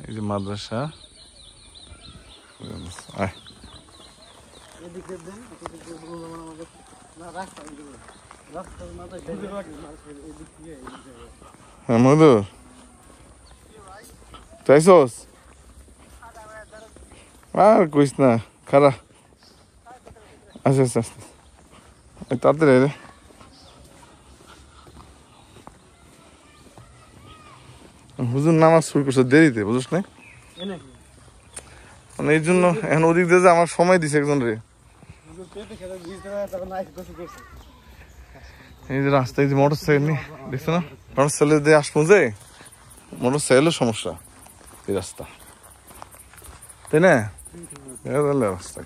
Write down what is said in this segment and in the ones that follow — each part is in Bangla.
এই যে মাদ্রাসা হ্যাঁ মধুর চাইছস আর কইস না খারা আচ্ছা আচ্ছা আচ্ছা তাড়াতাড়ি রে হুজুর নামাজ শুরু করছে দেরিতে বুঝছ না মানে এই জন্য এখন ওদিক দিয়ে যে আমার সময় দিছে একজন রে এই যে রাস্তায় যে মোটর সাইকেল নিয়ে দেখছো না মোটর সাইকেল দিয়ে আসবো যে মোটর সাইকেলের সমস্যা এই রাস্তা তাই না রাস্তা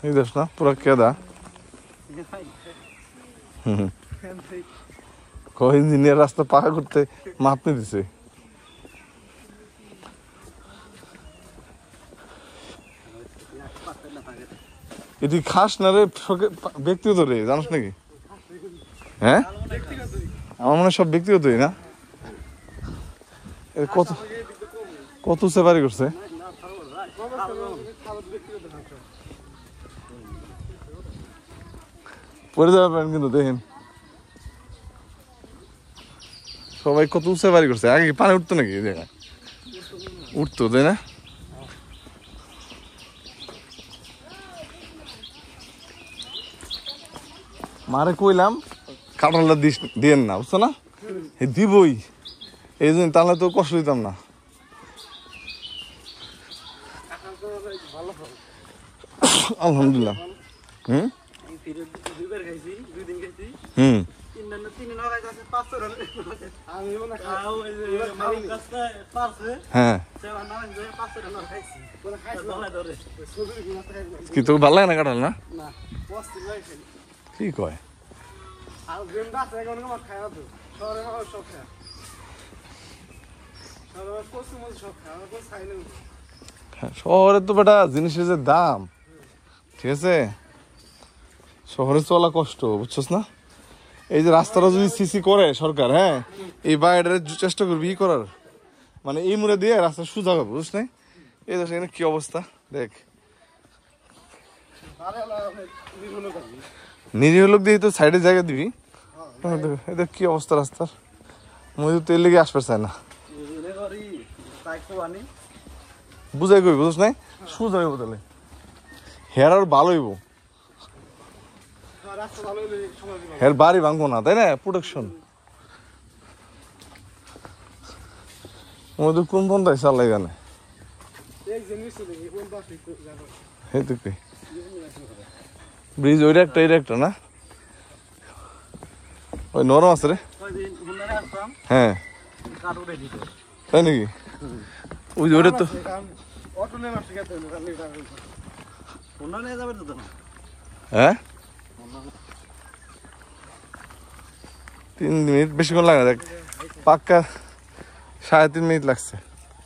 এই দেখ না পুরা কেদা ইঞ্জিনিয়ার রাস্তা পাকা করতে মাপ নিয়ে দিছে এটি খাস না রে ব্যক্তিগত রে জানিস নাকি হ্যাঁ আমার মনে হয় সব ব্যক্তিগতই না কত কত উঁচে বাড়ি করছে পরে যাবে পারেন কিন্তু দেখেন সবাই কত উঁচে বাড়ি করছে আগে পানি উঠতো নাকি এই জায়গায় উঠতো তাই না মারে কইলাম কাঁঠালটা দিয়েন না বুঝছো না দিবই এই জন্য তাহলে তো কষ্ট দিতাম না আলহামদুলিল্লাহ হুম হুম হ্যাঁ কি তোকে ভালো লাগে না কাঁঠাল না কি কয় শহরে তো বেটা জিনিসের যে দাম ঠিক আছে শহরে চলা কষ্ট বুঝছস না এই যে রাস্তাটা যদি সিসি করে সরকার হ্যাঁ এই বাইরের চেষ্টা করবি ই করার মানে এই মুড়ে দিয়ে রাস্তা সোজা হবে বুঝছ না এই দেখ এখানে কি অবস্থা দেখ নিরীহ লোক দিয়ে তো সাইডে জায়গা দিবি দেখ কি অবস্থা রাস্তার মজুর তো এর লেগে আসবে চায় না বুঝাই কই বুঝছ না সোজা হইব তাহলে হেয়ার আর ভালো হইব হের বাড়ি ভাঙবো না তাই না প্রোটেকশন মধু কোন পন্থায় চালাই জানে ব্রিজ ওইটা একটা এটা একটা না ওই নরম আছে রে হ্যাঁ তাই নাকি ওই ওইটা তো হ্যাঁ 3 মিনিট বেশিক্ষণ লাগে দেখ পাক্কা 3.5 মিনিট লাগছে